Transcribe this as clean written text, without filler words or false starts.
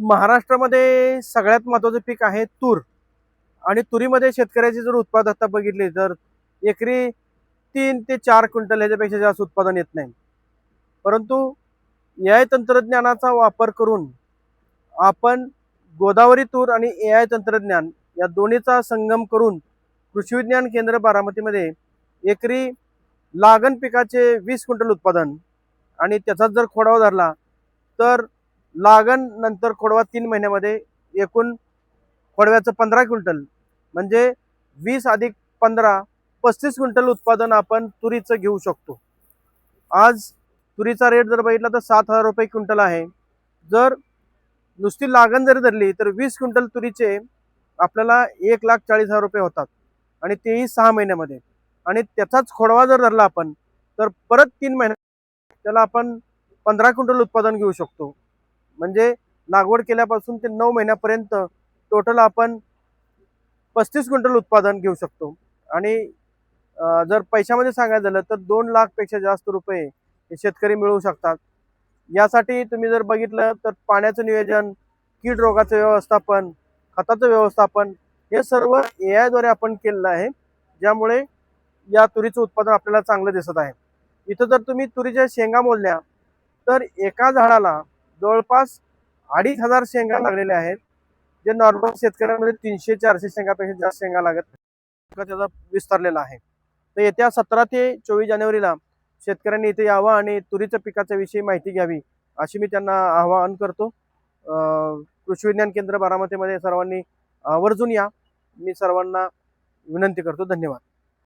महाराष्ट्रामध्ये सगळ्यात महत्त्वाचं पीक आहे तूर आणि तुरीमध्ये शेतकऱ्याची जर उत्पादकता बघितली तर एकरी 3 ते 4 क्विंटल ह्याच्यापेक्षा जास्त उत्पादन येत नाही. परंतु एआय तंत्रज्ञानाचा वापर करून आपण गोदावरी तूर आणि एआय तंत्रज्ञान या दोन्हीचा संगम करून कृषी विज्ञान केंद्र बारामतीमध्ये एकरी लागण पिकाचे 20 क्विंटल उत्पादन आणि त्याचाच जर खोडावा धरला तर लागण नंतर खोडवा 3 महिन्यामध्ये एकूण खोडव्याचं 15 क्विंटल म्हणजे 20 + 15 35 क्विंटल उत्पादन आपण तुरीचं घेऊ शकतो. आज तुरीचा रेट जर बघितला तर 7,000 रुपये क्विंटल आहे. जर नुसती लागण जरी धरली तर 20 क्विंटल तुरीचे आपल्याला 1,40,000 रुपये होतात आणि तेही 6 महिन्यामध्ये. आणि त्याचाच खोडवा जर धरला आपण तर परत 3 महिन्यात त्याला आपण 15 क्विंटल उत्पादन घेऊ शकतो. म्हणजे लागवड केल्यापासून ते 9 महिन्यापर्यंत टोटल आपण 35 क्विंटल उत्पादन घेऊ शकतो. आणि जर पैशामध्ये सांगायचं झालं तर 2 लाखपेक्षा जास्त रुपये हे शेतकरी मिळवू शकतात. यासाठी तुम्ही जर बघितलं तर पाण्याचं नियोजन, कीड रोगाचं व्यवस्थापन, खताचं व्यवस्थापन हे सर्व एआयद्वारे आपण केलेलं आहे, ज्यामुळे या तुरीचं उत्पादन आपल्याला चांगलं दिसत आहे. इथं जर तुम्ही तुरीच्या शेंगा मोजल्या तर एका झाडाला जवळपास 2,500 शेंगा लागलेल्या आहेत, जे नॉर्मल शेतकऱ्यांमध्ये 300-400 शेंगापेक्षा जास्त शेंगा लागत त्याचा विस्तारलेला आहे. तर येत्या 17 ते 24 जानेवारीला शेतकऱ्यांनी इथे यावं आणि तुरीच्या पिकाच्या विषयी माहिती घ्यावी अशी मी त्यांना आवाहन करतो. कृषी विज्ञान केंद्र बारामतीमध्ये सर्वांनी आवर्जून या, मी सर्वांना विनंती करतो. धन्यवाद.